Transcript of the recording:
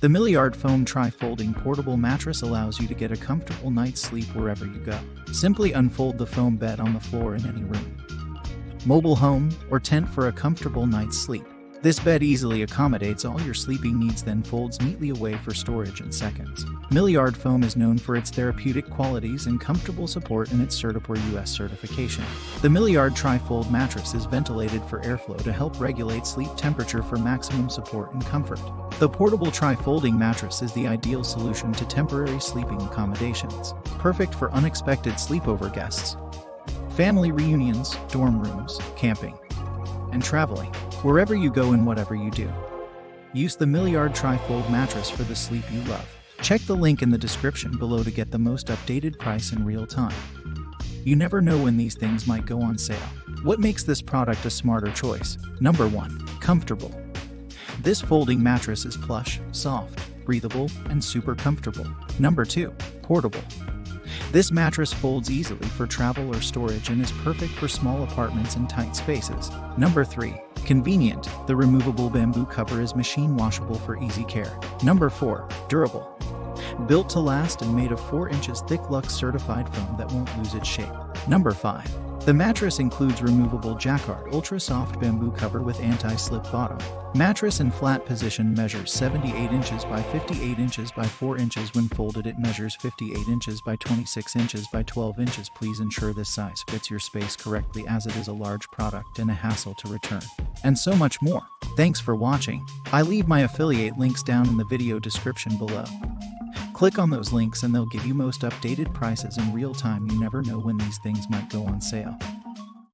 The Milliard Foam Tri-folding portable mattress allows you to get a comfortable night's sleep wherever you go. Simply unfold the foam bed on the floor in any room, mobile home, or tent for a comfortable night's sleep. This bed easily accommodates all your sleeping needs, then folds neatly away for storage in seconds. Milliard Foam is known for its therapeutic qualities and comfortable support in its CertiPUR-US certification. The Milliard Tri-Fold Mattress is ventilated for airflow to help regulate sleep temperature for maximum support and comfort. The Portable Tri Folding Mattress is the ideal solution to temporary sleeping accommodations, perfect for unexpected sleepover guests, family reunions, dorm rooms, camping, and traveling. Wherever you go and whatever you do, use the Milliard Tri-Fold Mattress for the sleep you love. Check the link in the description below to get the most updated price in real time. You never know when these things might go on sale. What makes this product a smarter choice? Number 1. Comfortable. This folding mattress is plush, soft, breathable, and super comfortable. Number 2. Portable. This mattress folds easily for travel or storage and is perfect for small apartments and tight spaces. Number 3. Convenient. The removable bamboo cover is machine washable for easy care. Number 4. Durable. Built to last and made of 4 inches thick Lux certified foam that won't lose its shape. Number 5. The mattress includes removable jacquard ultra soft bamboo cover with anti-slip bottom. Mattress in flat position measures 78 inches by 58 inches by 4 inches. When folded, it measures 58 inches by 26 inches by 12 inches. Please ensure this size fits your space correctly, as it is a large product and a hassle to return. And so much more. Thanks for watching. I leave my affiliate links down in the video description below. Click on those links and they'll give you most updated prices in real time. You never know when these things might go on sale.